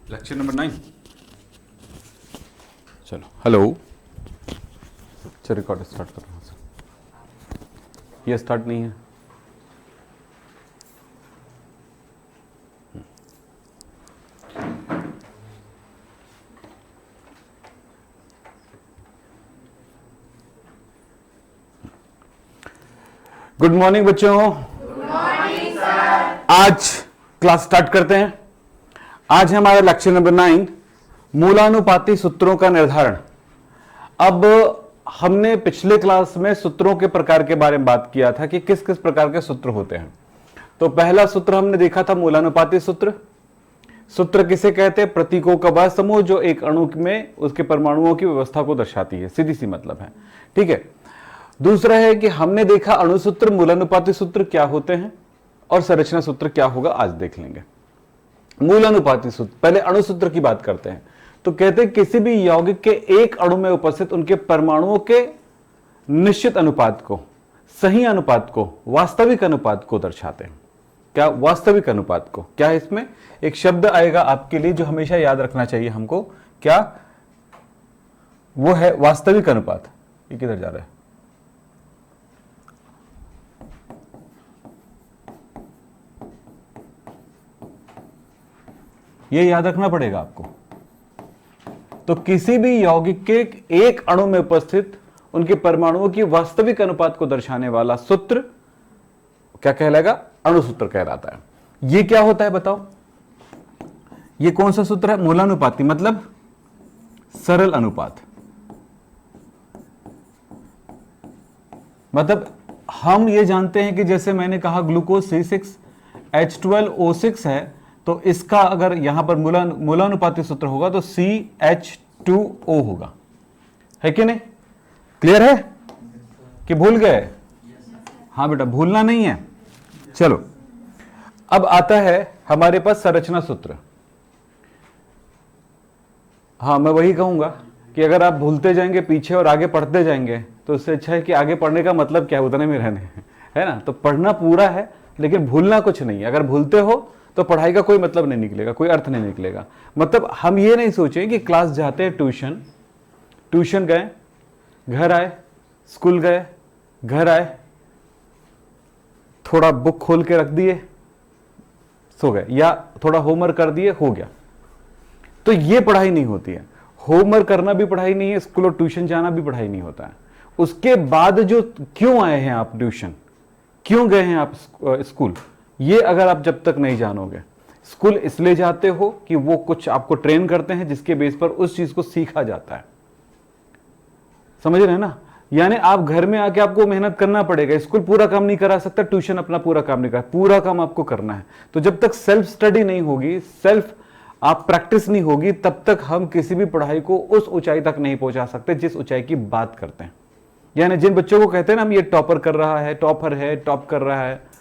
Lecture number 9। चलो hello, चलो record start कर रहा हूँ सर। ये स्टार्ट नहीं है। गुड मॉर्निंग बच्चों। Good morning sir. आज क्लास स्टार्ट करते हैं। आज है हमारा लेक्चर नंबर 9, मूलानुपाती सूत्रों का निर्धारण। अब हमने पिछले क्लास में सूत्रों के प्रकार के बारे में बात किया था कि किस किस प्रकार के सूत्र होते हैं। तो पहला सूत्र हमने देखा था मूलानुपाती सूत्र। सूत्र किसे कहते हैं? प्रतीकों का वह समूह जो एक अणु में उसके परमाणुओं की व्यवस्था को दर्शाती है। सीधी सी मतलब है, ठीक है। दूसरा है कि हमने देखा अणुसूत्र, मूलानुपाती सूत्र क्या होते हैं और संरचना सूत्र क्या होगा, आज देख लेंगे। मूलानुपाती सूत्र, पहले अणुसूत्र की बात करते हैं। तो कहते हैं किसी भी यौगिक के एक अणु में उपस्थित उनके परमाणुओं के निश्चित अनुपात को, सही अनुपात को, वास्तविक अनुपात को दर्शाते हैं। क्या? वास्तविक अनुपात को। क्या है इसमें? एक शब्द आएगा आपके लिए जो हमेशा याद रखना चाहिए हमको। क्या वो है? वास्तविक अनुपात। ये किधर जा रहा है? ये याद रखना पड़ेगा आपको। तो किसी भी यौगिक के एक अणु में उपस्थित उनके परमाणुओं की वास्तविक अनुपात को दर्शाने वाला सूत्र क्या कहलाएगा? अणुसूत्र कहलाता है। ये क्या होता है बताओ? ये कौन सा सूत्र है? मूलानुपाती, मतलब सरल अनुपात। मतलब हम ये जानते हैं कि जैसे मैंने कहा ग्लूकोज C6H12O6 है, तो इसका अगर यहां पर मूलानुपाती सूत्र होगा तो CH2O होगा, है कि नहीं? क्लियर है कि भूल गए? हाँ बेटा, भूलना नहीं है। चलो, अब आता है हमारे पास संरचना सूत्र। हाँ, मैं वही कहूंगा कि अगर आप भूलते जाएंगे पीछे और आगे पढ़ते जाएंगे तो उससे अच्छा है कि आगे पढ़ने का मतलब क्या है, उतने में रहने, है ना। तो पढ़ना पूरा है लेकिन भूलना कुछ नहीं है। अगर भूलते हो तो पढ़ाई का कोई मतलब नहीं निकलेगा, कोई अर्थ नहीं निकलेगा। मतलब हम ये नहीं सोचें कि क्लास जाते हैं, ट्यूशन गए, घर आए, स्कूल गए, घर आए, थोड़ा बुक खोल के रख दिए, सो गए, या थोड़ा होमवर्क कर दिए, हो गया। तो ये पढ़ाई नहीं होती है। होमवर्क करना भी पढ़ाई नहीं है, स्कूल और ट्यूशन जाना भी पढ़ाई नहीं होता है। उसके बाद जो क्यों आए हैं आप ट्यूशन, क्यों गए हैं आप स्कूल, ये अगर आप जब तक नहीं जानोगे, स्कूल इसलिए जाते हो कि वो कुछ आपको ट्रेन करते हैं जिसके बेस पर उस चीज को सीखा जाता है। समझ रहे हैं ना? यानी आप घर में आके आपको मेहनत करना पड़ेगा। स्कूल पूरा काम नहीं करा सकता, ट्यूशन अपना पूरा काम नहीं करा, पूरा काम आपको करना है। तो जब तक सेल्फ स्टडी नहीं होगी, सेल्फ आप प्रैक्टिस नहीं होगी, तब तक हम किसी भी पढ़ाई को उस ऊंचाई तक नहीं पहुंचा सकते जिस ऊंचाई की बात करते हैं। यानी जिन बच्चों को कहते हैं ना हम ये टॉपर कर रहा है, टॉपर है, टॉप कर रहा है,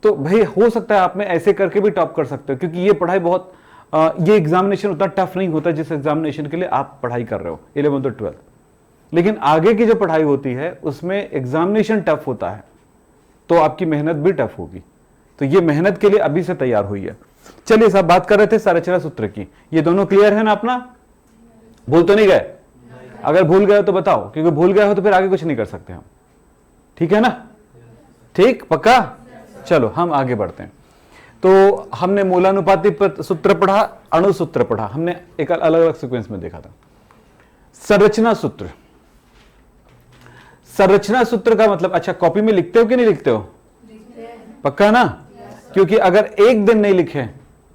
तो भाई हो सकता है आप में ऐसे करके भी टॉप कर सकते हो, क्योंकि ये पढ़ाई बहुत ये एग्जामिनेशन उतना टफ नहीं होता जिस एग्जामिनेशन के लिए आप पढ़ाई कर रहे हो 11th और 12th। लेकिन आगे की जो पढ़ाई होती है उसमें एग्जामिनेशन टफ होता है, तो आपकी मेहनत भी टफ होगी। तो ये मेहनत के लिए अभी से तैयार हुई है। चलिए साहब, बात कर रहे थे संरचना सूत्र की। ये दोनों क्लियर है ना अपना? भूल तो नहीं गए? अगर भूल गए तो बताओ, क्योंकि भूल गए हो तो फिर आगे कुछ नहीं कर सकते हम। ठीक है ना? ठीक, पक्का? चलो हम आगे बढ़ते हैं। तो हमने मूलानुपाती सूत्र पढ़ा, अणु सूत्र पढ़ा, हमने एक अलग अलग सीक्वेंस में देखा था। संरचना सूत्र, संरचना सूत्र का मतलब, अच्छा कॉपी में लिखते हो कि नहीं लिखते हो? पक्का ना? क्योंकि अगर एक दिन नहीं लिखे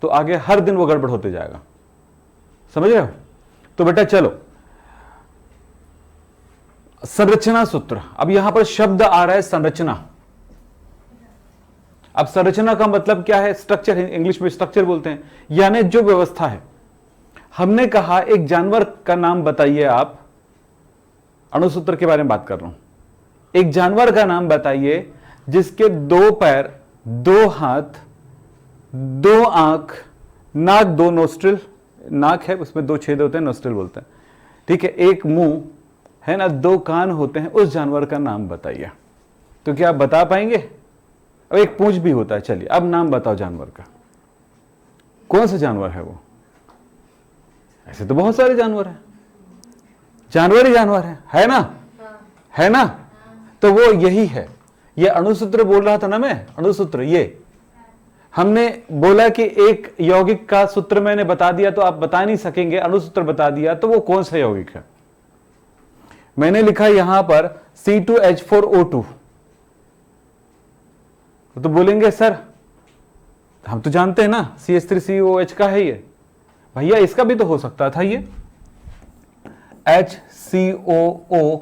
तो आगे हर दिन वो गड़बड़ होते जाएगा। समझ रहे हो? तो बेटा चलो, संरचना सूत्र। अब यहां पर शब्द आ रहा है संरचना। अब संरचना का मतलब क्या है? स्ट्रक्चर, इंग्लिश में स्ट्रक्चर बोलते हैं, यानी जो व्यवस्था है। हमने कहा एक जानवर का नाम बताइए आप, अणुसूत्र के बारे में बात कर रहा हूं। एक जानवर का नाम बताइए जिसके 2 पैर, 2 हाथ, 2 आंख, नाक, 2 नोस्ट्रिल, नाक है उसमें 2 छेद होते हैं, नोस्ट्रिल बोलते हैं, ठीक है, एक मुंह है ना, 2 कान होते हैं, उस जानवर का नाम बताइए। तो क्या आप बता पाएंगे? अब एक पूंछ भी होता है। चलिए अब नाम बताओ जानवर का, कौन सा जानवर है वो? ऐसे तो बहुत सारे जानवर हैं, जानवर ही जानवर है ना, है ना। तो वो यही है, ये अणुसूत्र बोल रहा था ना मैं, अणुसूत्र। ये हमने बोला कि एक यौगिक का सूत्र मैंने बता दिया तो आप बता नहीं सकेंगे, अणुसूत्र बता दिया तो वो कौन सा यौगिक है। मैंने लिखा यहां पर C2H4O2, तो बोलेंगे सर हम तो जानते हैं ना CH3COH का है ये। भैया इसका भी तो हो सकता था ये HCOO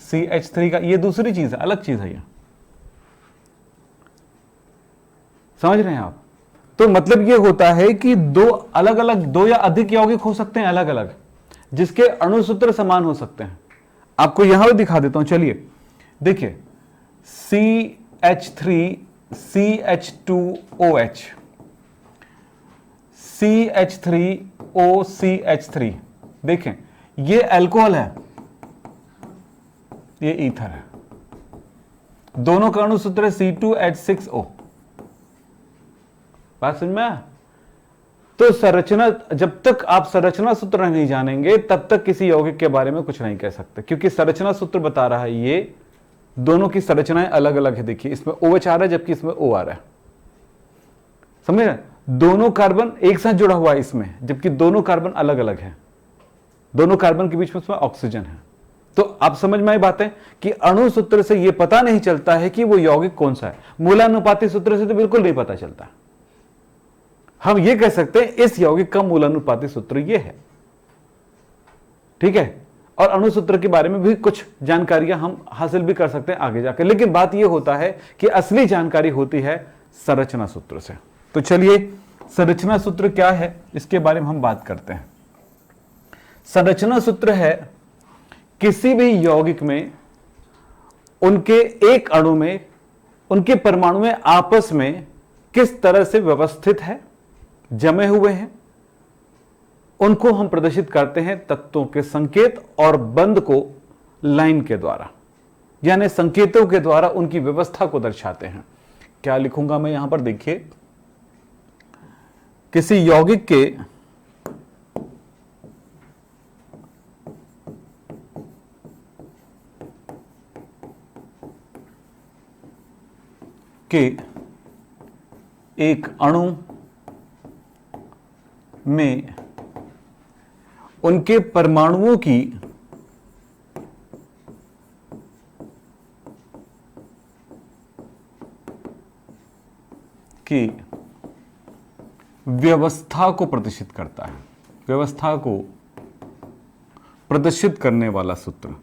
CH3 का, ये दूसरी चीज है, अलग चीज है ये, समझ रहे हैं आप। तो मतलब ये होता है कि दो अलग अलग, दो या अधिक यौगिक हो सकते हैं अलग अलग, जिसके अणुसूत्र समान हो सकते हैं। आपको यहां पर दिखा देता हूं, चलिए देखिए CH3CH2OH CH3OCH3, देखें ये अल्कोहल है, ये ईथर है, दोनों का अणुसूत्र है C2H6O। बात समझ में आया। तो संरचना, जब तक आप संरचना सूत्र नहीं जानेंगे तब तक किसी यौगिक के बारे में कुछ नहीं कह सकते, क्योंकि संरचना सूत्र बता रहा है ये दोनों की संरचनाएं अलग अलग है। देखिए इसमें OH आ रहा है जबकि इसमें O आ रहा है, समझ रहे। दोनों कार्बन एक साथ जुड़ा हुआ है इसमें, जबकि दोनों कार्बन अलग अलग है, दोनों कार्बन के बीच में उसमें ऑक्सीजन है। तो आप समझ में आई बात है कि अणु सूत्र से यह पता नहीं चलता है कि वो यौगिक कौन सा है। मूलानुपाती सूत्र से तो बिल्कुल नहीं पता चलता। हम ये कह सकते हैं इस यौगिक का मूलानुपाती सूत्र ये है, ठीक है। और अणु सूत्र के बारे में भी कुछ जानकारियां हम हासिल भी कर सकते हैं आगे जाकर, लेकिन बात यह होता है कि असली जानकारी होती है संरचना सूत्र से। तो चलिए संरचना सूत्र क्या है इसके बारे में हम बात करते हैं। संरचना सूत्र है किसी भी यौगिक में उनके एक अणु में उनके परमाणु में आपस में किस तरह से व्यवस्थित है, जमे हुए हैं, उनको हम प्रदर्शित करते हैं तत्वों के संकेत और बंध को लाइन के द्वारा, यानी संकेतों के द्वारा उनकी व्यवस्था को दर्शाते हैं। क्या लिखूंगा मैं यहां पर, देखिए किसी यौगिक के एक अणु में उनके परमाणुओं की व्यवस्था को प्रदर्शित करता है, व्यवस्था को प्रदर्शित करने वाला सूत्र।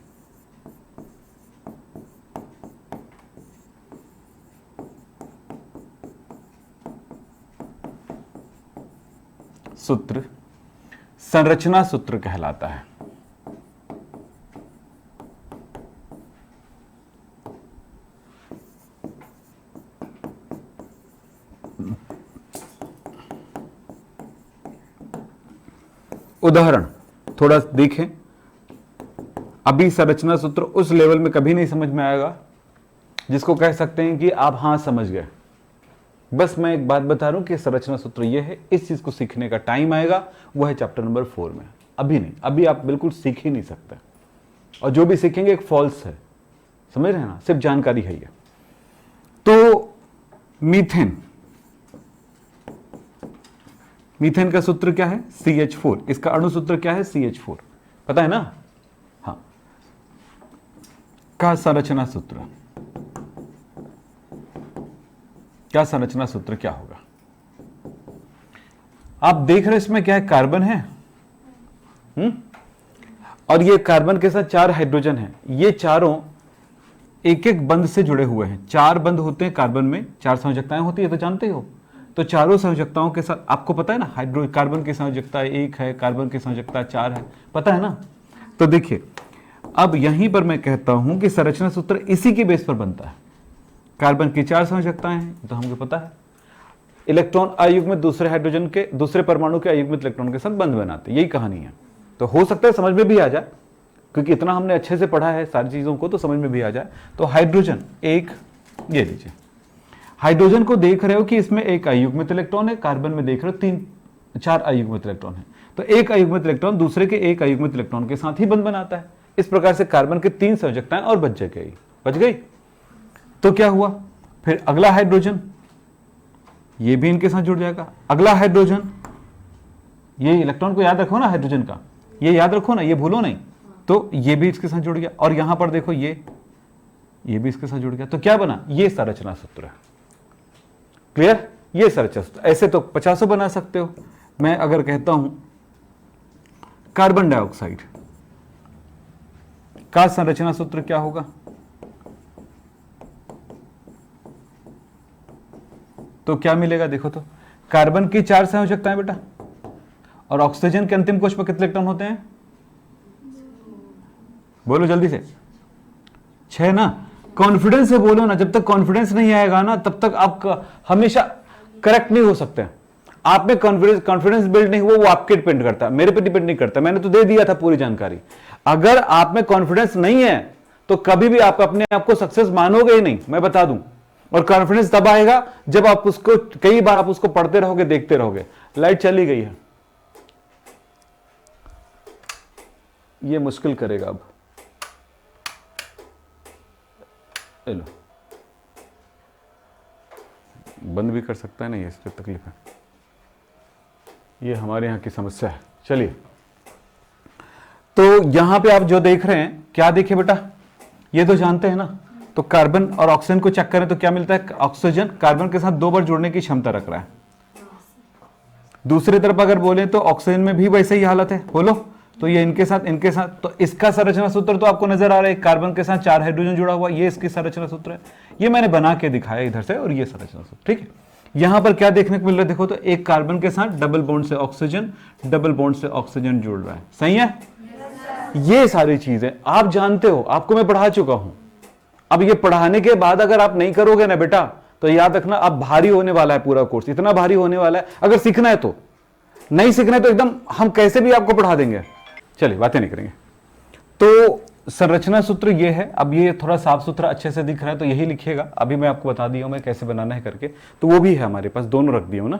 सूत्र संरचना सूत्र कहलाता है। उदाहरण थोड़ा देखें। अभी संरचना सूत्र उस लेवल में कभी नहीं समझ में आएगा जिसको कह सकते हैं कि आप हां समझ गए। बस मैं एक बात बता रहा हूं कि संरचना सूत्र यह है, इस चीज को सीखने का टाइम आएगा, वह है चैप्टर नंबर 4 में। अभी नहीं, अभी आप बिल्कुल सीख ही नहीं सकते, और जो भी सीखेंगे एक फॉल्स है, समझ रहे हैं ना, सिर्फ जानकारी है ये। तो मीथेन, मीथेन का सूत्र क्या है CH4, इसका अणु सूत्र क्या है CH4, पता है ना। हाँ, का संरचना सूत्र, क्या संरचना सूत्र क्या होगा। आप देख रहे हैं इसमें क्या है, कार्बन है, और ये कार्बन के साथ 4 हाइड्रोजन है। ये चारों एक एक बंध से जुड़े हुए हैं। 4 बंध होते हैं कार्बन में, 4 संयोजकताएं होती है, तो जानते हो। तो चारों संयोजकताओं के साथ आपको पता है ना, हाइड्रो कार्बन की संयोजकता 1 है, कार्बन की संयोजकता 4 है, पता है ना। तो देखिए अब यहीं पर मैं कहता हूं कि संरचना सूत्र इसी के बेस पर बनता है। कार्बन की 4 संयोजकताएं हैं, तो हमको पता है। इलेक्ट्रॉन अयुग्मित दूसरे हाइड्रोजन के, दूसरे परमाणु के अयुग्मित इलेक्ट्रॉन के साथ बंध बनाते, यही कहानी है। तो हो सकता है समझ में भी आ जाए, क्योंकि इतना हमने अच्छे से पढ़ा है सारी चीजों को, तो समझ में भी आ जाए। तो हाइड्रोजन एक, ये लीजिए हाइड्रोजन को देख रहे हो कि इसमें एक अयुग्मित इलेक्ट्रॉन है, कार्बन में देख रहे हो 4 अयुग्मित इलेक्ट्रॉन है। तो एक अयुग्मित इलेक्ट्रॉन दूसरे के एक अयुग्मित इलेक्ट्रॉन के साथ ही बंध बनाता है। इस प्रकार से कार्बन के 3 संयोजकताएं और बच गई। तो क्या हुआ, फिर अगला हाइड्रोजन, ये भी इनके साथ जुड़ जाएगा। अगला हाइड्रोजन, ये इलेक्ट्रॉन को याद रखो ना, हाइड्रोजन का ये याद रखो ना, ये भूलो नहीं। तो ये भी इसके साथ जुड़ गया, और यहां पर देखो ये भी इसके साथ जुड़ गया। तो क्या बना, ये संरचना सूत्र है। क्लियर, ये संरचना सूत्र। ऐसे तो 50 बना सकते हो। मैं अगर कहता हूं कार्बन डाइऑक्साइड का संरचना सूत्र क्या होगा, तो क्या मिलेगा, देखो तो कार्बन की 4 संयोजकताएं बेटा, और ऑक्सीजन के अंतिम कोश पर कितने इलेक्ट्रॉन होते हैं, बोलो जल्दी से, 6 ना। कॉन्फिडेंस से बोलो ना, जब तक कॉन्फिडेंस नहीं आएगा ना तब तक आप हमेशा करेक्ट नहीं हो सकते। आप में कॉन्फिडेंस बिल्ड नहीं हुआ, वो आपके डिपेंड करता है, मेरे पे डिपेंड नहीं करता। मैंने तो दे दिया था पूरी जानकारी। अगर आप में कॉन्फिडेंस नहीं है तो कभी भी आप अपने आप को सक्सेस मानोगे ही नहीं, मैं बता दूं। और कॉन्फिडेंस तब आएगा जब आप उसको कई बार आप उसको पढ़ते रहोगे, देखते रहोगे। लाइट चली गई है, ये मुश्किल करेगा अब। लो, बंद भी कर सकता है ना, ये इस पर तकलीफ है, ये हमारे यहाँ की समस्या है। चलिए, तो यहां पे आप जो देख रहे हैं, क्या देखे बेटा, ये तो जानते हैं ना। तो कार्बन और ऑक्सीजन को चेक करें तो क्या मिलता है, ऑक्सीजन कार्बन के साथ 2 बार जुड़ने की क्षमता रख रहा है। दूसरी तरफ अगर बोले तो ऑक्सीजन में भी वैसे ही हालत है, बोलो। तो ये इनके साथ, तो इसका संरचना सूत्र तो आपको नजर आ रहा है, कार्बन के साथ 4 हाइड्रोजन जुड़ा हुआ, ये इसकी संरचना सूत्र है। ये मैंने बना के दिखाया इधर से, और ये संरचना सूत्र, ठीक है। यहां पर क्या देखने को मिल रहा है, देखो तो एक कार्बन के साथ डबल बॉन्ड से ऑक्सीजन, डबल बॉन्ड से ऑक्सीजन जुड़ रहा है, सही है। ये सारी चीजें आप जानते हो, आपको मैं पढ़ा चुका हूं। अब ये पढ़ाने के बाद अगर आप नहीं करोगे ना बेटा, तो याद रखना अब भारी होने वाला है पूरा कोर्स, इतना भारी होने वाला है। अगर सीखना है तो, नहीं सीखना है तो एकदम हम कैसे भी आपको पढ़ा देंगे। चलिए, बातें नहीं करेंगे। तो संरचना सूत्र ये है। अब ये थोड़ा साफ सुथरा अच्छे से दिख रहा है तो यही लिखिएगा। अभी मैं आपको बता दिया हूं मैं कैसे बनाना है करके, तो वो भी है हमारे पास, दोनों रख दिया हूं ना।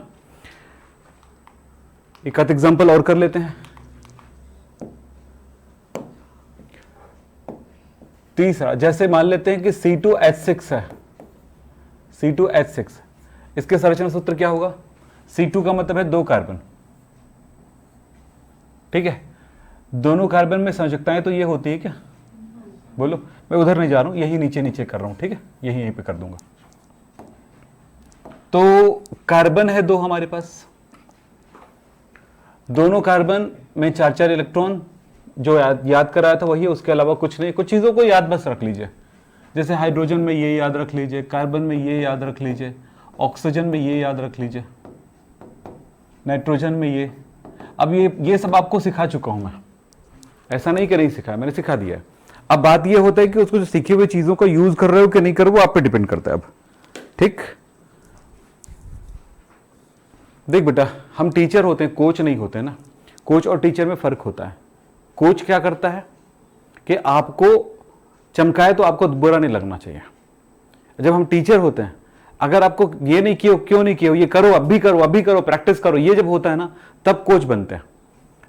एक आध एग्जांपल और कर लेते हैं। तीसरा, जैसे मान लेते हैं कि C2H6 है, C2H6, इसके संरचना सूत्र क्या होगा, C2 का मतलब है 2 कार्बन, ठीक है। दोनों कार्बन में संयोजकताएं तो ये होती है क्या, बोलो। मैं उधर नहीं जा रहा हूं, यही नीचे नीचे कर रहा हूं, ठीक है, यहीं पे कर दूंगा। तो कार्बन है 2 हमारे पास, दोनों कार्बन में 4-4 इलेक्ट्रॉन, जो याद कराया था वही है, उसके अलावा कुछ नहीं। कुछ चीजों को याद बस रख लीजिए, जैसे हाइड्रोजन में ये याद रख लीजिए, कार्बन में ये याद रख लीजिए, ऑक्सीजन में ये याद रख लीजिए, नाइट्रोजन में ये। अब ये सब आपको सिखा चुका हूं मैं, ऐसा नहीं कि नहीं सिखाया, मैंने सिखा दिया है। अब बात ये होता है कि उसको जो सीखी हुई चीजों को यूज कर रहे हो कि नहीं कर रहे हो, वो आप पे डिपेंड करता है अब, ठीक। देख बेटा, हम टीचर होते हैं, कोच नहीं होते ना। कोच और टीचर में फर्क होता है। कोच क्या करता है कि आपको चमकाए तो आपको बुरा नहीं लगना चाहिए। जब हम टीचर होते हैं, अगर आपको ये नहीं किया, क्यों नहीं किया, ये करो, अब भी करो, अभी करो, प्रैक्टिस करो, ये जब होता है ना तब कोच बनते हैं।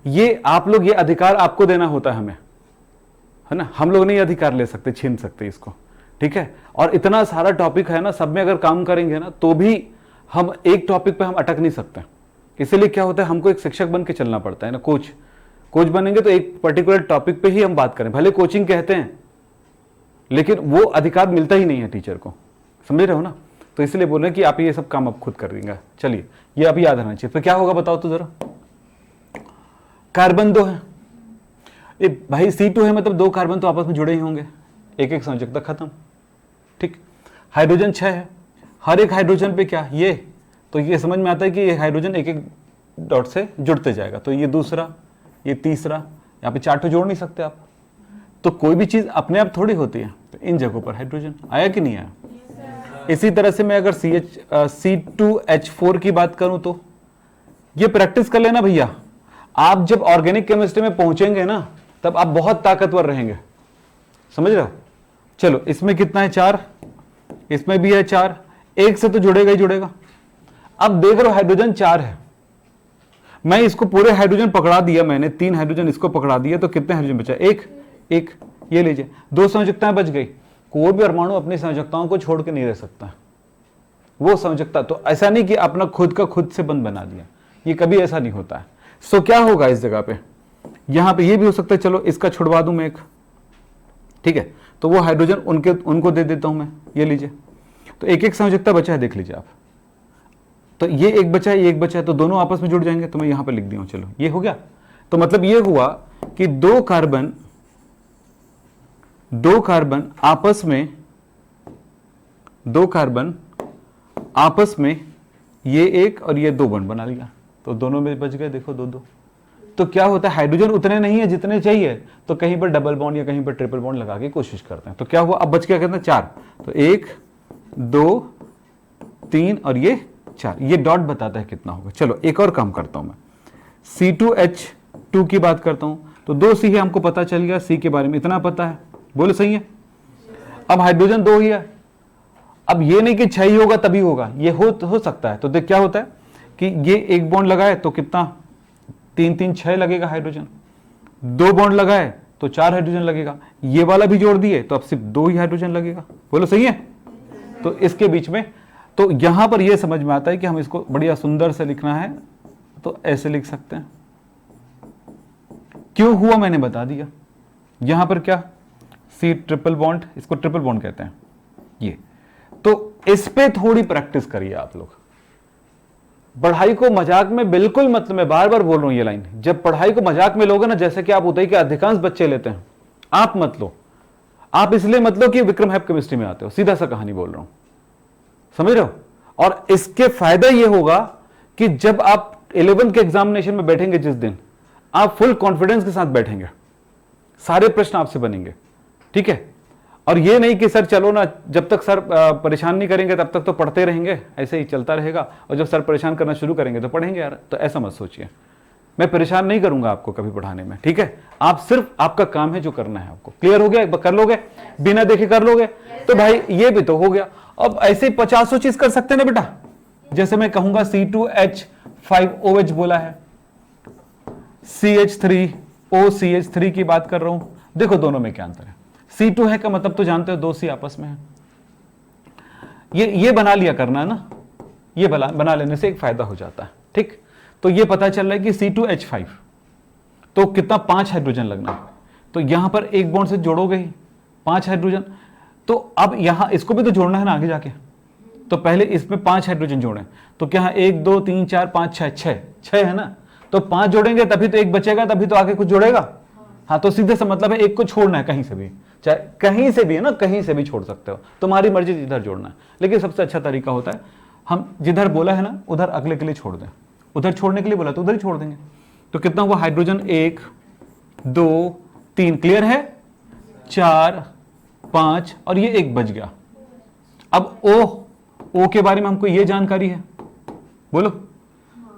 ये आप लोग, ये अधिकार आपको देना होता है हमें, है ना। हम लोग नहीं अधिकार ले सकते, छीन सकते इसको, ठीक है। और इतना सारा टॉपिक है ना, सब में अगर काम करेंगे ना तो भी हम एक टॉपिक पे हम अटक नहीं सकते। इसीलिए क्या होता है, हमको एक शिक्षक बन के चलना पड़ता है ना। कोच बनेंगे तो एक पर्टिकुलर टॉपिक पे ही हम बात करें, भले कोचिंग कहते हैं, लेकिन वो अधिकार मिलता ही नहीं है टीचर को, समझ रहे हो ना। तो इसलिए बोल रहे हैं कि आप ये सब काम अब खुद कर देंगे। चलिए, ये अभी याद रहना चाहिए। तो क्या होगा बताओ तो जरा। कार्बन 2 है, ये भाई C2 है, मतलब 2 कार्बन तो आपस में जुड़े ही होंगे, एक एक संयोजकता खत्म, ठीक। हाइड्रोजन 6 है, हर एक हाइड्रोजन पे क्या, ये तो ये समझ में आता है कि ये हाइड्रोजन एक एक डॉट से जुड़ते जाएगा। तो ये दूसरा, ये तीसरा, यहाँ पे 4 तो जोड़ नहीं सकते आप। तो कोई भी चीज अपने आप थोड़ी होती है, तो इन जगहों पर हाइड्रोजन आया कि नहीं आया। इसी तरह से मैं अगर C2H4 की बात करूं तो ये प्रैक्टिस कर लेना भैया। आप जब ऑर्गेनिक केमिस्ट्री में पहुंचेंगे ना तब आप बहुत ताकतवर रहेंगे, समझ रहे हो। चलो, इसमें कितना है, 4, इसमें भी है 4, एक से तो जुड़ेगा ही जुड़ेगा। अब देख रहे हो हाइड्रोजन 4 है, मैं इसको पूरे हाइड्रोजन पकड़ा दिया, मैंने 3 हाइड्रोजन इसको पकड़ा दिया, तो कितने हाइड्रोजन बचा? एक। ये लीजिए 2 संयोजकताएं बच गई। कोई भी परमाणु अपनी संयोजकताओं को छोड़ के नहीं रह सकता, वो संयोजकता। तो ऐसा नहीं कि अपना खुद का खुद से बंद बना दिया, ये कभी ऐसा नहीं होता है। सो क्या होगा इस जगह पे, यहां पे ये भी हो सकता है, चलो इसका छुड़वा दूं मैं एक, ठीक है, तो वो हाइड्रोजन उनको दे देता हूं मैं, ये लीजिए। तो एक संयोजकता बचा है, देख लीजिए आप, तो ये एक बचा है, ये एक बचा है, तो दोनों आपस में जुड़ जाएंगे। तो मैं यहां पर लिख दिया हूं, चलो ये हो गया। तो मतलब ये हुआ कि दो कार्बन आपस में ये एक और ये 2 बॉन्ड बना लिया, तो दोनों में बच गए, देखो 2-2। तो क्या होता है, हाइड्रोजन उतने नहीं है जितने चाहिए, तो कहीं पर डबल बॉन्ड या कहीं पर ट्रिपल बॉन्ड लगा के कोशिश करते हैं। तो क्या हुआ, अब बच गया कहते हैं 4, तो 1 2 3 और ये 4, ये डॉट बताता है कितना होगा। चलो एक और काम करता हूं मैं, C2H2 की बात करता हूं, तो 2 C है, हमको पता चल गया, C के बारे में इतना पता है, बोले सही है। अब हाइड्रोजन 2 ही है, अब ये नहीं कि 6 ही होगा तभी होगा, ये हो सकता है। तो देख क्या होता है कि ये एक बॉन्ड लगाए तो कितना, 3 6 लगेगा हाइड्रोजन, 2 बॉन्ड लगाए तो 4 हाइड्रोजन लगेगा, ये वाला भी जोड़ दिए तो अब सिर्फ 2 ही हाइड्रोजन लगेगा, बोलो सही है। तो इसके बीच में, तो यहां पर यह समझ में आता है कि हम इसको बढ़िया सुंदर से लिखना है, तो ऐसे लिख सकते हैं। क्यों हुआ मैंने बता दिया। यहां पर क्या, C ट्रिपल बॉन्ड, इसको ट्रिपल बॉन्ड कहते हैं ये। तो इस पे थोड़ी प्रैक्टिस करिए आप लोग। पढ़ाई को मजाक में बिल्कुल मतलब, मैं बार बार बोल रहा हूं ये लाइन, जब पढ़ाई को मजाक में लोगे ना, जैसे कि आप उदय के अधिकांश बच्चे लेते हैं, आप मत लो। आप इसलिए मत लो कि विक्रम हैप केमिस्ट्री में आते हो, सीधा सा कहानी बोल रहा हूं, समझ रहे हो। और इसके फायदा ये होगा कि जब आप 11th के एग्जामिनेशन में बैठेंगे जिस दिन, आप फुल कॉन्फिडेंस के साथ बैठेंगे, सारे प्रश्न आपसे बनेंगे, ठीक है। और ये नहीं कि सर चलो ना, जब तक सर परेशान नहीं करेंगे तब तक तो पढ़ते रहेंगे, ऐसे ही चलता रहेगा, और जब सर परेशान करना शुरू करेंगे तो पढ़ेंगे यार। तो ऐसा मत सोचिए, मैं परेशान नहीं करूंगा आपको कभी पढ़ाने में, ठीक है। आप सिर्फ, आपका काम है जो करना है आपको, क्लियर हो गया, कर लोगे, बिना देखे कर लोगे, तो भाई ये भी तो हो गया। अब ऐसे 50 चीज कर सकते हैं ना बेटा, जैसे मैं कहूंगा C2H5OH बोला है, CH3OCH3 की बात कर रहा हूं, देखो दोनों में क्या अंतर है। C2 है का मतलब तो जानते हो 2 C आपस में है, ये बना लिया करना है ना, ये बना लेने से एक फायदा हो जाता है, ठीक। तो ये पता चल रहा है कि C2H5 तो कितना, 5 हाइड्रोजन लगना है, तो यहां पर एक बॉन्ड से जोड़ोगे ही 5 हाइड्रोजन। तो अब यहां इसको भी तो जोड़ना है ना आगे जाके, तो पहले इसमें 5 हाइड्रोजन जोड़ें, तो क्या 1 2 3 4 5 6 है ना, तो 5 जोड़ेंगे तभी तो एक बचेगा, तभी तो आगे कुछ जोड़ेगा। हाँ, तो सीधे सा मतलब है एक को छोड़ना है कहीं से भी, चाहे कहीं से भी है ना, कहीं से भी छोड़ सकते हो, तुम्हारी मर्जी जिधर जोड़ना है। लेकिन सबसे अच्छा तरीका होता है, हम जिधर बोला है ना उधर अगले के लिए छोड़ दें, उधर छोड़ने के लिए बोला तो उधर ही छोड़ देंगे। तो कितना हुआ हाइड्रोजन, 1 2 3, क्लियर है, 4 5 और ये एक बच गया। अब O के बारे में हमको ये जानकारी है, बोलो,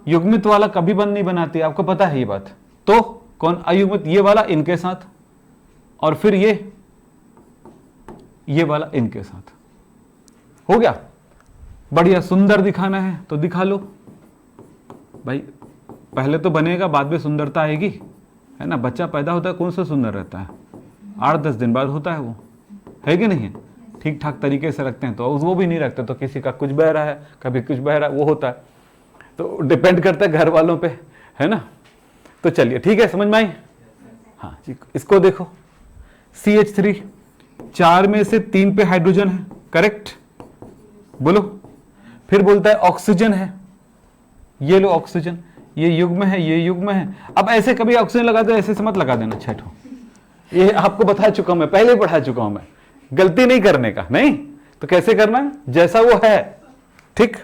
युग्मित वाला कभी बंद नहीं बनाती, आपको पता है ये बात। तो कौन अयुग्मित, ये वाला इनके साथ, और फिर ये वाला इनके साथ, हो गया। बढ़िया सुंदर दिखाना है तो दिखा लो भाई, पहले तो बनेगा बाद में सुंदरता आएगी, है ना। बच्चा पैदा होता है कौन सा सुंदर रहता है, 8-10 दिन बाद होता है वो, है कि नहीं है। ठीक ठाक तरीके से रखते हैं तो वो भी नहीं रखते, तो किसी का कुछ बह रहा है, कभी कुछ बह रहा है, वो होता है। तो डिपेंड करता है घर वालों पे, है ना। तो चलिए ठीक है, समझ में आई। हाँ जी, इसको देखो, CH3 4 में से 3 पे हाइड्रोजन है, करेक्ट, बोलो। फिर बोलता है ऑक्सीजन है, ये लो ऑक्सीजन, ये युग्म है, ये युग्म है। अब ऐसे कभी ऑक्सीजन लगा दो, ऐसे से मत लगा देना, छठो, ये आपको बता चुका हूं मैं, पहले ही पढ़ा चुका हूं मैं, गलती नहीं करने का, नहीं तो कैसे करना है, जैसा वो है, ठीक।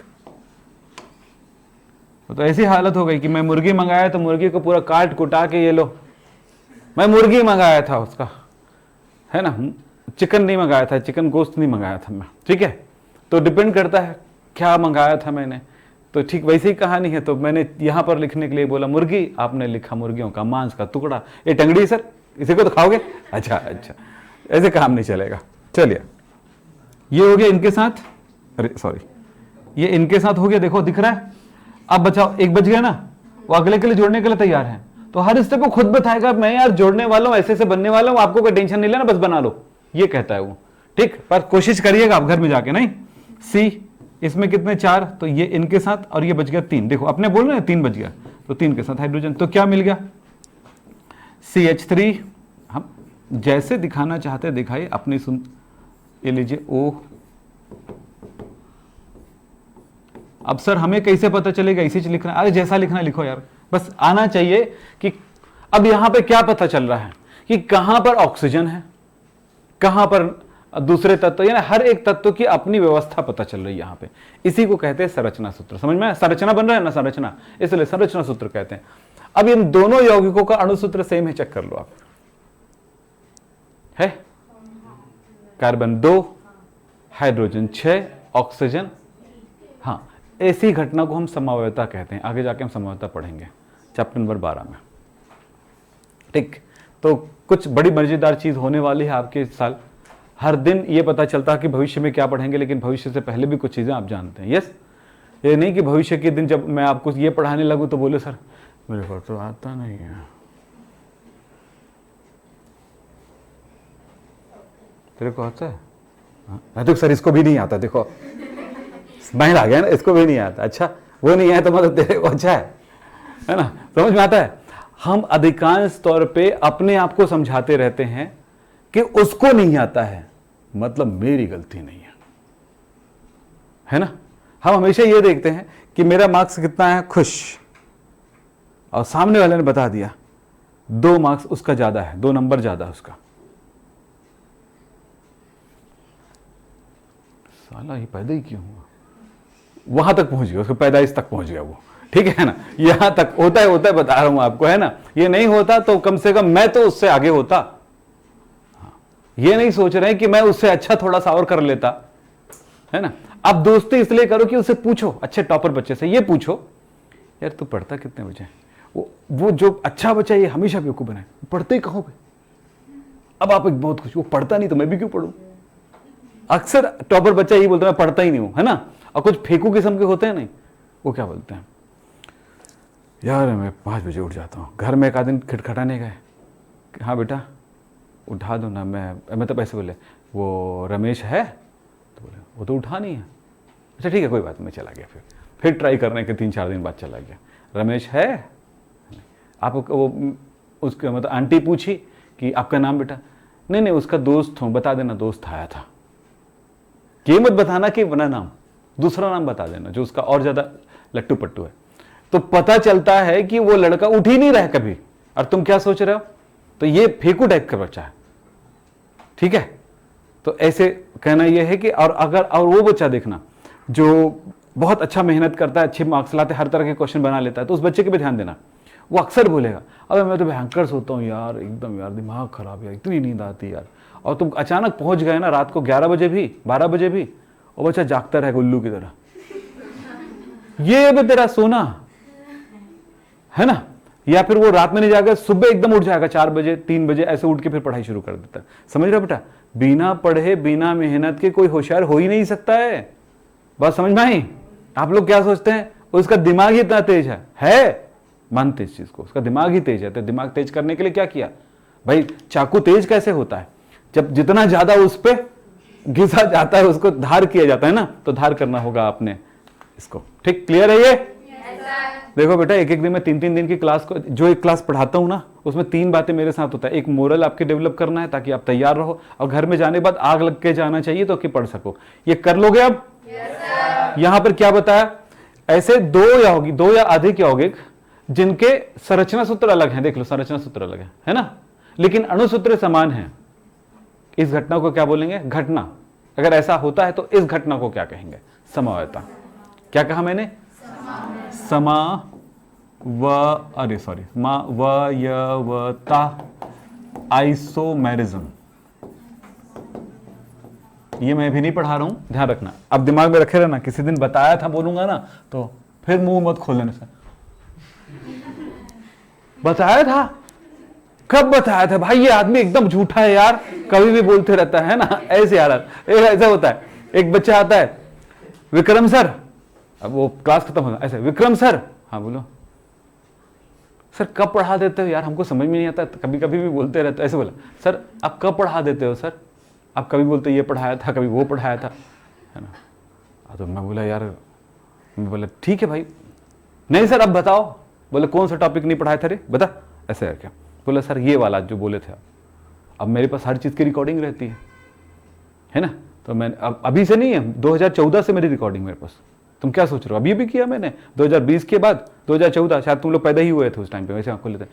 तो ऐसी हालत हो गई कि मैं मुर्गी मंगाया तो मुर्गी को पूरा काट कुटा के, ये लो, मैं मुर्गी मंगाया था उसका, है ना, चिकन नहीं मंगाया था, चिकन गोश्त नहीं मंगाया था मैं, ठीक है। तो डिपेंड करता है क्या मंगाया था मैंने, तो ठीक वैसे ही कहानी है। तो मैंने यहां पर लिखने के लिए बोला मुर्गी, आपने लिखा मुर्गियों का मांस का टुकड़ा। ये टंगड़ी सर, इसी को तो खाओगे, अच्छा, ऐसे काम नहीं चलेगा। चलिए, ये हो गया इनके साथ, अरे सॉरी, ये इनके साथ हो गया, देखो दिख रहा है। अब बचाओ, एक बच गया ना, वो अगले के लिए जोड़ने के लिए तैयार है। तो हर स्टेप को खुद बताएगा, मैं यार जोड़ने वाला हूं, ऐसे ऐसे बनने वाला हूं, आपको कोई टेंशन नहीं लेना, बस बना लो, ये कहता है वो। ठीक, पर कोशिश करिएगा आप घर में जाके। नहीं, सी इसमें कितने 4, तो ये इनके साथ और ये बच गया 3। देखो अपने बोल रहे हैं 3 बच गया, तो 3 के साथ हाइड्रोजन, तो क्या मिल गया CH3। हम जैसे दिखाना चाहते दिखाइए, अपनी सुन, ये लीजिए O। अब सर हमें कैसे पता चलेगा, इसी से लिखना, अरे जैसा लिखना लिखो यार, बस आना चाहिए कि अब यहां पे क्या पता चल रहा है कि कहां पर ऑक्सीजन है, कहां पर दूसरे तत्व, यानी हर एक तत्व की अपनी व्यवस्था पता चल रही है यहां पे। इसी को कहते हैं संरचना सूत्र। समझ में, संरचना बन रहा है ना, संरचना, इसलिए संरचना सूत्र कहते हैं। अब इन दोनों यौगिकों का अणु सूत्र सेम है, चेक कर लो आप, है कार्बन 2, हाइड्रोजन 6, ऑक्सीजन। हाँ, ऐसी घटना को हम समवायता कहते हैं। आगे जाके हम समवायता पढ़ेंगे चैप्टर नंबर 12 में। ठीक, तो कुछ बड़ी मजेदार चीज होने वाली है आपके इस साल। हर दिन ये पता चलता है कि भविष्य में क्या पढ़ेंगे, लेकिन भविष्य से पहले भी कुछ चीजें आप जानते हैं। यस, ये नहीं कि भविष्य के दिन जब मैं आपको ये पढ़ाने लगूं तो बोले सर मेरे को तो आता नहीं है। तेरे को आता है? हाँ तो सर इसको भी नहीं आता, देखो स्माइल आ गया ना, इसको भी नहीं आता। अच्छा, वो नहीं है तो मतलब तेरे को अच्छा है ना, समझ में आता है। हम अधिकांश तौर पे अपने आप को समझाते रहते हैं कि उसको नहीं आता है, मतलब मेरी गलती नहीं है ना। हम हमेशा ये देखते हैं कि मेरा मार्क्स कितना है, खुश, और सामने वाले ने बता दिया 2 मार्क्स उसका ज्यादा है, 2 नंबर ज्यादा है उसका। साला ये पैदा ही क्यों हुआ, वहां तक पहुंच गया, उसको पैदाइश तक पहुंच गया वो। ठीक है ना, यहां तक होता है बता रहा हूं आपको, है ना। ये नहीं होता तो कम से कम मैं तो उससे आगे होता। ये नहीं सोच रहे हैं कि मैं उससे अच्छा थोड़ा सा और कर लेता, है ना। अब दोस्ती इसलिए करो कि उससे पूछो, अच्छे टॉपर बच्चे से ये पूछो, यार तू पढ़ता कितने बजे, वो जो अच्छा बच्चा ये हमेशा बेवकूफ बनाए, पढ़ते ही कहो पे। अब आप एक बहुत खुश, वो पढ़ता नहीं तो मैं भी क्यों पढ़ूं। अक्सर टॉपर बच्चा यही बोलता है मैं पढ़ता ही नहीं हूं, है ना। और कुछ फेंकू किस्म के होते हैं नहीं, वो क्या बोलते हैं, यार मैं 5 बजे उठ जाता हूँ। घर में एक आदमी खटखटाने गए, हाँ बेटा उठा दो ना, मैं तो ऐसे बोले, वो रमेश है, तो बोले वो तो उठा नहीं है। अच्छा ठीक है कोई बात, मैं चला गया। फिर ट्राई करने के 3-4 दिन बाद चला गया, रमेश है आप, वो उसका मतलब आंटी पूछी कि आपका नाम बेटा, नहीं उसका दोस्त हूँ, बता देना दोस्त आया था। ये मत बताना कि बना नाम, दूसरा नाम बता देना जो उसका और ज्यादा लट्टू पट्टू है। तो पता चलता है कि वो लड़का उठ ही नहीं रहा कभी, और तुम क्या सोच रहे हो, तो ये फेंकू टाइप का बच्चा है। ठीक है, तो ऐसे कहना यह है कि और वो बच्चा देखना जो बहुत अच्छा मेहनत करता है, अच्छे मार्क्स लाते, हर तरह के क्वेश्चन बना लेता है, तो उस बच्चे के भी ध्यान देना। वो अक्सर बोलेगा अबे मैं तो भयंकर सोता हूँ यार, एकदम यार दिमाग खराब यार, इतनी नींद आती यार। और तुम अचानक पहुंच गए ना रात को 11 बजे भी 12 बजे भी, वो बच्चा जागता रहेगा उल्लू की तरह। ये भी तेरा सोना है ना। या फिर वो रात में नहीं जाएगा, सुबह एकदम उठ जाएगा 4 बजे 3 बजे, ऐसे उठ के फिर पढ़ाई शुरू कर देता है। समझ रहे हो बेटा, बिना पढ़े बिना मेहनत के कोई होशियार हो ही नहीं सकता है। बात समझ में आई। आप लोग क्या सोचते हैं उसका दिमाग ही इतना तेज है मानते इस चीज को, उसका दिमाग ही तेज है। तो दिमाग तेज करने के लिए क्या किया भाई, चाकू तेज कैसे होता है, जब जितना ज्यादा उस पर घिसा जाता है उसको धार किया जाता है ना, तो धार करना होगा आपने इसको। ठीक, क्लियर है ये? देखो बेटा, एक दिन में 3-3 दिन की क्लास को, जो एक क्लास पढ़ाता हूं ना, उसमें 3 बातें मेरे साथ होता है। एक मोरल आपके डेवलप करना है ताकि आप तैयार रहो, और घर में जाने के बाद आग लग के जाना चाहिए तो कि पढ़ सको। ये कर लोगे अब? यहां पर क्या बताया, ऐसे 2 या अधिक यौगिक जिनके संरचना सूत्र अलग है, देख लो संरचना सूत्र अलग है ना, लेकिन अणु सूत्र समान है। इस घटना को क्या बोलेंगे, घटना। अगर ऐसा होता है तो इस घटना को क्या कहेंगे, समवायता। क्या कहा मैंने, समवायवता, आइसोमेरिज्म। ये मैं भी नहीं पढ़ा रहा हूं, ध्यान रखना। अब दिमाग में रखे रहना, किसी दिन बताया था बोलूंगा ना तो फिर मुंह मत खोलने से। बताया था, कब बताया था भाई, ये आदमी एकदम झूठा है यार, कभी भी बोलते रहता है ना, ऐसे हालत। ऐसा होता है, एक बच्चा आता है, विक्रम सर, अब वो क्लास खत्म होगा, ऐसे विक्रम सर, हाँ बोलो, सर कब पढ़ा देते हो यार, हमको समझ में नहीं आता, कभी कभी भी बोलते रहते। ऐसे बोला, सर आप कब पढ़ा देते हो सर, आप कभी बोलते ये पढ़ाया था, कभी वो पढ़ाया था, है ना। तो मैं बोला यार, मैं बोला ठीक है भाई, नहीं सर अब बताओ। बोले कौन सा टॉपिक नहीं पढ़ाया था रे, बता। ऐसे है क्या? बोला सर ये वाला जो बोले थे। अब मेरे पास हर चीज़ की रिकॉर्डिंग रहती है ना। तो मैं अब अभी से नहीं है, 2014 से मेरी रिकॉर्डिंग मेरे पास। तुम क्या सोच रहे हो, अभी भी किया मैंने 2020 के बाद 2014, शायद तुम लोग पैदा ही हुए थे उस टाइम पे। वैसे आंखों लेते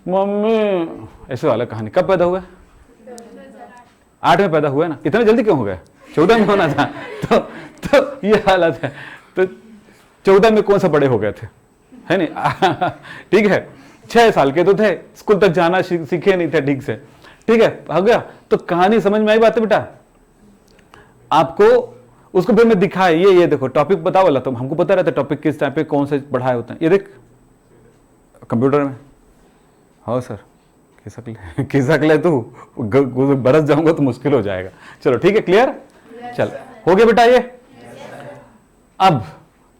मम्मी, ऐसे वाला कहानी। कब पैदा हुआ? 8 में पैदा हुआ है ना, इतना जल्दी क्यों हो गया? 14 में होना था। तो ये हालत है। तो 14 में कौन सा बड़े हो गए थे, है नहीं। ठीक है, 6 साल के तो थे, स्कूल तक जाना सीखे नहीं थे ठीक से। ठीक है, हो गया। तो कहानी समझ में आई बात है बेटा आपको? उसको फिर मैं दिखाया, ये देखो टॉपिक बताओ वाला, तो हमको पता रहता है टॉपिक किस टाइम पे कौन से पढ़ाए होते हैं। ये देख कंप्यूटर में। हाँ सर, खिसक ले तू, बरस जाऊंगा तो मुश्किल हो जाएगा। चलो ठीक है, क्लियर? चल हो गया बेटा ये। अब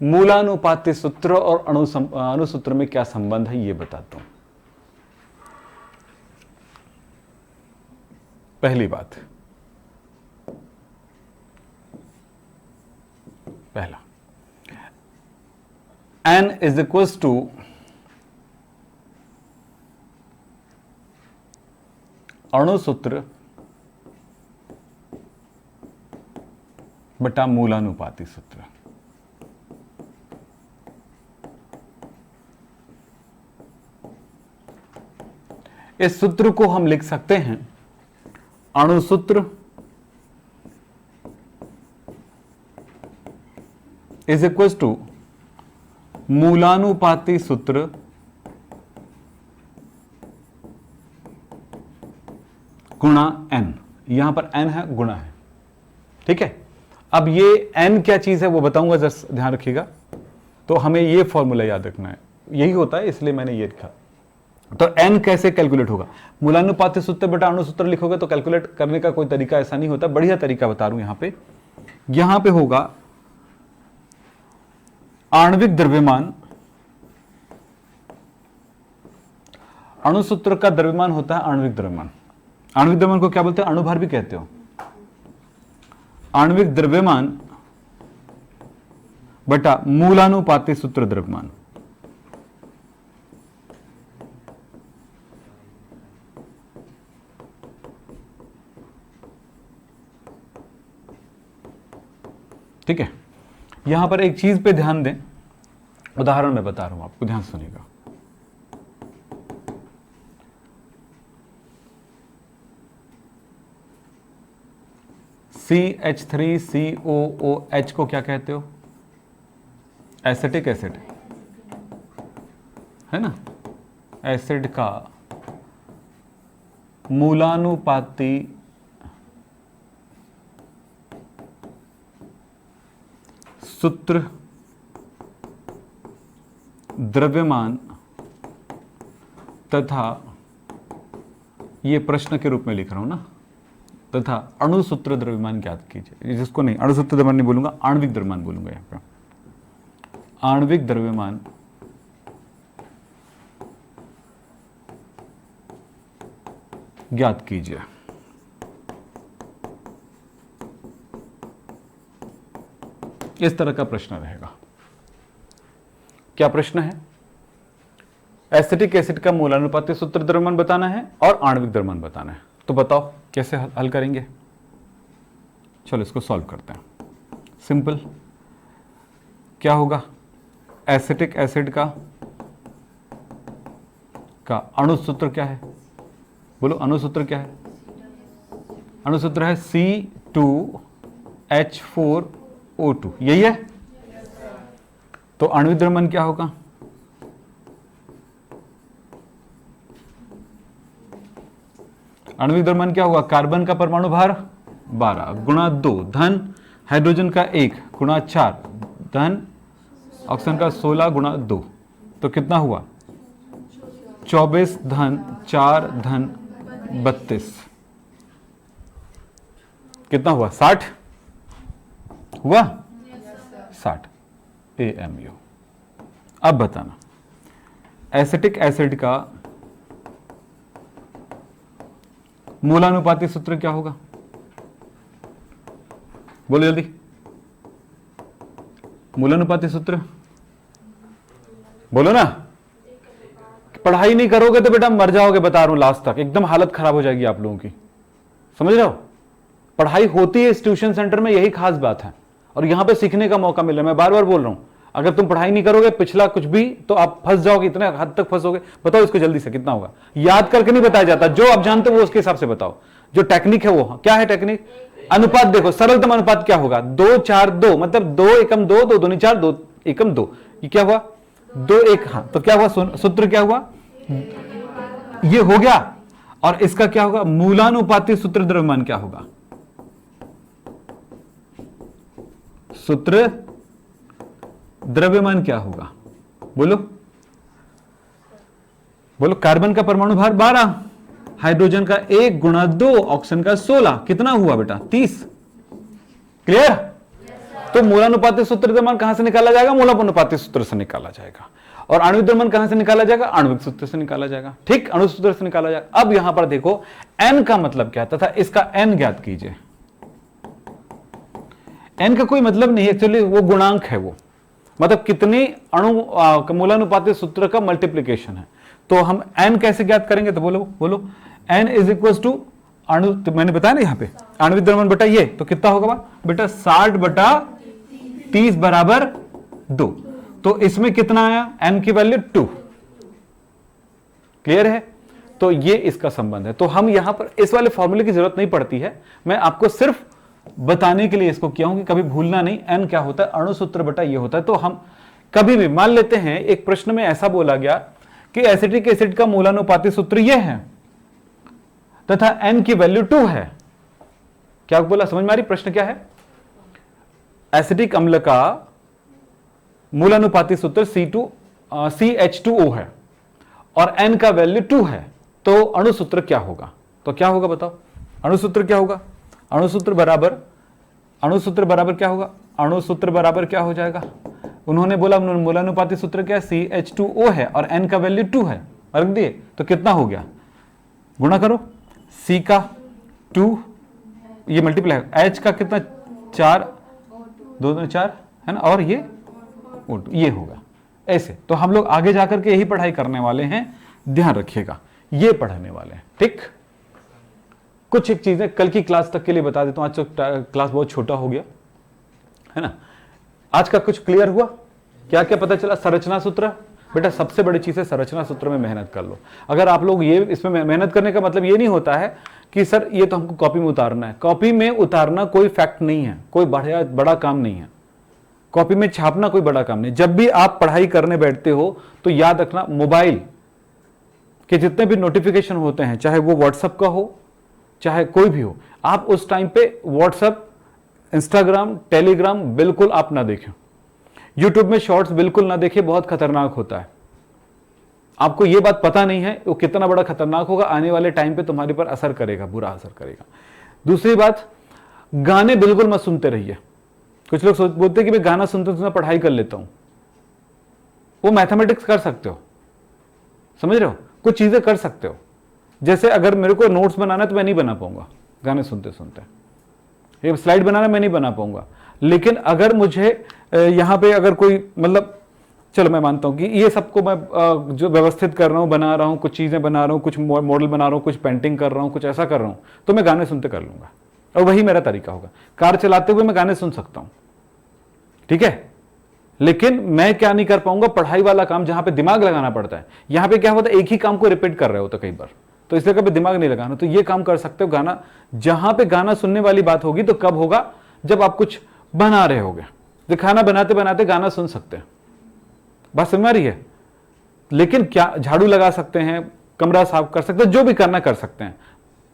मूलानुपाती सूत्र और अणुसूत्र में क्या संबंध है ये बताता हूं। पहली बात, पहला n इज इक्वल्स टू अणुसूत्र बटा मूलानुपाती सूत्र। इस सूत्र को हम लिख सकते हैं अणुसूत्र इज इक्वल्स टू मूलानुपाती सूत्र गुणा n। यहां पर n है, गुणा है। ठीक है, अब ये n क्या चीज है वो बताऊंगा, जरा ध्यान रखिएगा। तो हमें ये फॉर्मूला याद रखना है, यही होता है, इसलिए मैंने ये लिखा। तो n कैसे कैलकुलेट होगा? मूलानुपाती सूत्र बटा अणुसूत्र लिखोगे तो कैलकुलेट करने का कोई तरीका ऐसा नहीं होता, बढ़िया तरीका बता रहा हूं। यहां पे होगा आणविक द्रव्यमान। अणुसूत्र का द्रव्यमान होता है आणविक द्रव्यमान। आणविक द्रव्यमान को क्या बोलते हैं? अणुभार भी कहते हो। आणविक द्रव्यमान बटा मूलानुपाती सूत्र द्रव्यमान। ठीक है, यहां पर एक चीज पे ध्यान दें, उदाहरण मैं बता रहा हूं आपको, ध्यान सुनिएगा। CH3COOH को क्या कहते हो? एसिटिक एसिड, है ना। एसिड का मूलानुपाती सूत्र द्रव्यमान तथा, ये प्रश्न के रूप में लिख रहा हूं ना, तथा अणुसूत्र द्रव्यमान ज्ञात कीजिए। जिसको नहीं, अणुसूत्र द्रव्यमान नहीं बोलूंगा, आणविक द्रव्यमान बोलूंगा यहां पे। आणविक द्रव्यमान ज्ञात कीजिए। इस तरह का प्रश्न रहेगा। क्या प्रश्न है? एसिटिक एसिड का मूलानुपाती सूत्र द्रव्यमान बताना है और आणविक द्रव्यमान बताना है। तो बताओ कैसे हल करेंगे? चलो इसको सॉल्व करते हैं। सिंपल, क्या होगा? एसिटिक एसिड का अणुसूत्र क्या है? बोलो, अणुसूत्र क्या है? अणुसूत्र है C2H4O2, यही है। तो आणविक द्रव्यमान क्या होगा? आणविक द्रव्यमान क्या होगा? कार्बन का परमाणु भार 12 गुणा 2 धन हाइड्रोजन का 1 गुणा 4 धन ऑक्सीजन का 16 गुणा 2। तो कितना हुआ? 24 धन 4 धन 32। कितना हुआ? 60 हुआ? 60 AMU। अब बताना, एसिटिक एसिड का मूलानुपाती सूत्र क्या होगा? बोलो जल्दी, मूलानुपाती सूत्र बोलो ना। पढ़ाई नहीं करोगे तो बेटा मर जाओगे, बता रहा हूं, लास्ट तक एकदम हालत खराब हो जाएगी आप लोगों की, समझ रहे हो? पढ़ाई होती है इस ट्यूशन सेंटर में, यही खास बात है, और यहां पे सीखने का मौका मिल रहा है। मैं बार बार बोल रहा हूं, अगर तुम पढ़ाई नहीं करोगे पिछला कुछ भी, तो आप फंस जाओगे, इतने हद तक फंसोगे। बताओ इसको जल्दी से कितना होगा? याद करके नहीं बताया जाता, जो आप जानते हो वो उसके हिसाब से बताओ। जो टेक्निक है वो क्या है? टेक्निक अनुपात देखो, सरलतम अनुपात क्या होगा? 2 4 2, मतलब 2 एकम 2, 2 दूनी 4, 2 एकम 2, ये क्या हुआ? 2 1। हाँ, तो क्या हुआ? सूत्र क्या हुआ? ये हो गया। और इसका क्या होगा? मूलानुपाती सूत्र द्रव्यमान क्या होगा? सूत्र द्रव्यमान क्या होगा? बोलो बोलो। कार्बन का परमाणु भार 12, हाइड्रोजन का 1 गुणा 2, ऑक्सीजन का 16, कितना हुआ बेटा? 30। क्लियर? तो मूलानुपाती सूत्र द्रव्यमान कहां से निकाला जाएगा? मूलानुपाती सूत्र से निकाला जाएगा। और आणविक द्रव्यमान कहां से निकाला जाएगा? आणविक सूत्र से निकाला जाएगा। ठीक, अणु सूत्र से निकाला जाएगा। अब यहां पर देखो n का मतलब क्या तथा इसका n ज्ञात कीजिए। n का कोई मतलब नहीं, एक्चुअली वो गुणांक है, वो मतलब कितने अणु मूलानुपाती सूत्र का मल्टीप्लीकेशन है। तो हम n कैसे ज्ञात करेंगे? तो बोलो बोलो, n इज इक्वल टू अणु, तो मैंने बताया ना यहाँ पे आणविक द्रव्यमान बटा ये, तो कितना होगा बेटा? 60 बटा 30 बराबर 2। तो इसमें कितना आया? n की वैल्यू 2। क्लियर है? तो ये इसका संबंध है। तो हम यहां पर इस वाले फॉर्मूले की जरूरत नहीं पड़ती है, मैं आपको सिर्फ बताने के लिए इसको किया हूं कि कभी भूलना नहीं, n क्या होता है? अणु सूत्र बटा ये होता है। तो हम कभी भी मान लेते हैं, एक प्रश्न में ऐसा बोला गया कि एसिटिक एसिड का मूलानुपाती सूत्र ये है तथा n की वैल्यू 2 है। क्या बोला? समझ में आ रही? प्रश्न क्या है? एसिटिक अम्ल का मूलानुपाती सूत्र CH2O है और n का वैल्यू 2 है, तो अणु सूत्र क्या होगा? तो क्या होगा बताओ? अणु सूत्र क्या होगा? अणु सूत्र बराबर क्या होगा? अणु सूत्र बराबर क्या हो जाएगा? उन्होंने बोला मूलानुपाती सूत्र क्या है? CH2O है और n का वैल्यू 2 है, रख दिए, तो कितना हो गया? गुणा करो, C का 2, ये मल्टीप्लाई, H का कितना? 4, 2 2 4 है ना, और ये O2, ये होगा ऐसे। तो हम लोग आगे जाकर के यही पढ़ाई करने वाले हैं, ध्यान रखिएगा, ये पढ़ने वाले हैं। ठीक, कुछ एक चीजें कल की क्लास तक के लिए बता देता हूं, आज तो क्लास बहुत छोटा हो गया है ना। आज का कुछ क्लियर हुआ? क्या क्या पता चला? संरचना सूत्र बेटा सबसे बड़ी चीज है, संरचना सूत्र में मेहनत कर लो। अगर आप लोग ये इसमें मेहनत करने का मतलब ये नहीं होता है कि सर ये तो हमको कॉपी में उतारना है। कॉपी में उतारना कोई फैक्ट नहीं है, कोई बड़ा काम नहीं है। कॉपी में छापना कोई बड़ा काम नहीं। जब भी आप पढ़ाई करने बैठते हो तो याद रखना, मोबाइल के जितने भी नोटिफिकेशन होते हैं, चाहे वो व्हाट्सएप का हो चाहे कोई भी हो, आप उस टाइम पे व्हाट्सएप, इंस्टाग्राम, टेलीग्राम बिल्कुल आप ना देखें। यूट्यूब में शॉर्ट्स बिल्कुल ना देखें, बहुत खतरनाक होता है। आपको यह बात पता नहीं है वो कितना बड़ा खतरनाक होगा, आने वाले टाइम पे तुम्हारे पर असर करेगा, बुरा असर करेगा। दूसरी बात, गाने बिल्कुल मत सुनते रहिए। कुछ लोग बोलते हैं कि मैं गाना सुनते सुनते पढ़ाई कर लेता हूं। वो मैथमेटिक्स कर सकते हो, समझ रहे हो, कुछ चीजें कर सकते हो। जैसे अगर मेरे को नोट्स बनाना है तो मैं नहीं बना पाऊंगा गाने सुनते सुनते, ये स्लाइड बनाना मैं नहीं बना पाऊंगा। लेकिन अगर मुझे यहां पे अगर कोई मतलब, चलो मैं मानता हूं कि ये सबको मैं जो व्यवस्थित कर रहा हूं, बना रहा हूं, कुछ चीजें बना रहा हूं, कुछ मॉडल बना रहा हूं, कुछ पेंटिंग कर रहा हूं, कुछ ऐसा कर रहा हूं, तो मैं गाने सुनते कर लूंगा और वही मेरा तरीका होगा। कार चलाते हुए मैं गाने सुन सकता हूं, ठीक है। लेकिन मैं क्या नहीं कर पाऊंगा, पढ़ाई वाला काम जहां पे दिमाग लगाना पड़ता है, यहां पे क्या होता है, एक ही काम को रिपीट कर रहे हो तो कई बार, तो इसलिए कभी दिमाग नहीं लगाना। तो ये काम कर सकते हो, गाना, जहां पे गाना सुनने वाली बात होगी तो कब होगा, जब आप कुछ बना रहे होगे। तो खाना बनाते बनाते गाना सुन सकते हैं, बात समझ आ रही है। लेकिन क्या झाड़ू लगा सकते हैं, कमरा साफ कर सकते हैं, जो भी करना कर सकते हैं,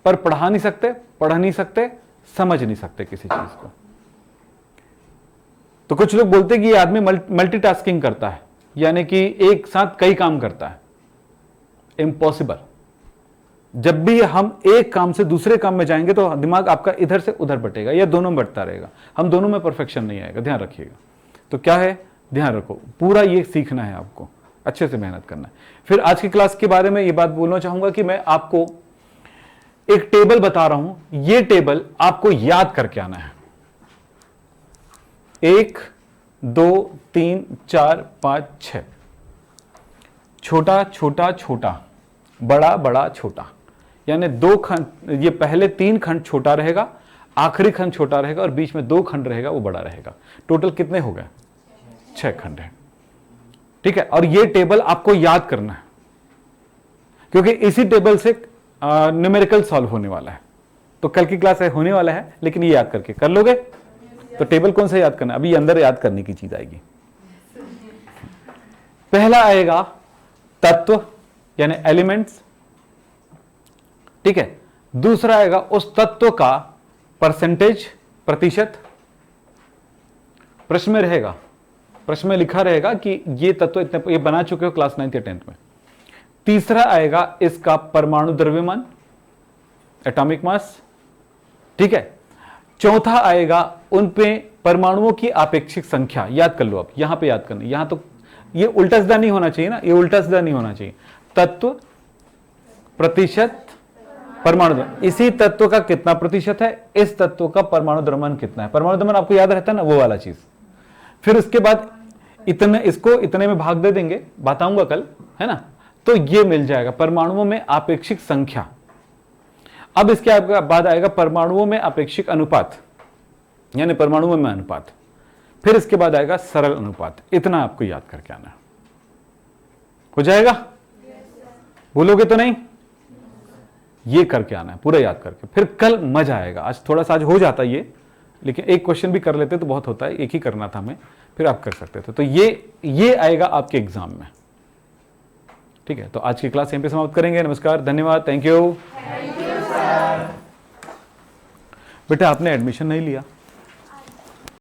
पर पढ़ा नहीं सकते, पढ़ नहीं सकते, समझ नहीं सकते किसी चीज को। तो कुछ लोग बोलते हैं कि ये आदमी मल्टीटास्किंग करता है, यानी कि एक साथ कई काम करता है। इम्पॉसिबल। जब भी हम एक काम से दूसरे काम में जाएंगे तो दिमाग आपका इधर से उधर बटेगा या दोनों में बटता रहेगा, हम दोनों में परफेक्शन नहीं आएगा, ध्यान रखिएगा। तो क्या है, ध्यान रखो, पूरा ये सीखना है आपको, अच्छे से मेहनत करना है। फिर आज की क्लास के बारे में ये बात बोलना चाहूंगा कि मैं आपको एक टेबल बता रहा हूं, ये टेबल आपको याद करके आना है। 1 2 3 4 5 6, छोटा छोटा छोटा, बड़ा बड़ा छोटा, यानी 2 खंड, ये पहले 3 खंड छोटा रहेगा, आखिरी खंड छोटा रहेगा और बीच में 2 खंड रहेगा वो बड़ा रहेगा। टोटल कितने हो गए? 6 खंड है। ठीक है, और ये टेबल आपको याद करना है क्योंकि इसी टेबल से न्यूमेरिकल सॉल्व होने वाला है। तो कल की क्लास होने वाला है, लेकिन ये याद करके कर लोगे। तो टेबल कौन सा याद करना है? अभी अंदर याद करने की चीज आएगी। पहला आएगा तत्व यानी एलिमेंट्स, ठीक है। दूसरा आएगा उस तत्व का परसेंटेज, प्रतिशत। प्रश्न में रहेगा, प्रश्न में लिखा रहेगा कि ये तत्व इतने, ये बना चुके हो क्लास 9th या 10th में। तीसरा आएगा इसका परमाणु द्रव्यमान, एटॉमिक मास, ठीक है। चौथा आएगा उन पे परमाणुओं की आपेक्षिक संख्या। याद कर लो, अब यहां पे याद करना, यहां तो ये उल्टा सीधा नहीं होना चाहिए ना, ये उल्टा सीधा नहीं होना चाहिए। तत्व, प्रतिशत, परमाणु, इसी तत्व का कितना प्रतिशत है, इस तत्व का परमाणु द्रव्यमान कितना है। परमाणु द्रव्यमान आपको याद रहता है ना, वो वाला चीज। फिर उसके बाद इतने, इसको इतने में भाग दे देंगे, बताऊंगा कल, है ना। तो ये मिल जाएगा परमाणुओं में आपेक्षिक संख्या। अब इसके बाद आएगा परमाणुओं में आपेक्षिक अनुपात, यानी परमाणुओं में अनुपात। फिर इसके बाद आएगा सरल अनुपात। इतना आपको याद करके आना हो जाएगा। बोलोगे तो नहीं? ये करके आना है पूरा याद करके, फिर कल मजा आएगा। आज थोड़ा सा आज हो जाता ये, लेकिन एक क्वेश्चन भी कर लेते तो बहुत होता है, एक ही करना था हमें, फिर आप कर सकते थे। तो ये आएगा आपके एग्जाम में, ठीक है। तो आज की क्लास यहीं पे समाप्त करेंगे। नमस्कार, धन्यवाद, थैंक यू। बेटा आपने एडमिशन नहीं लिया?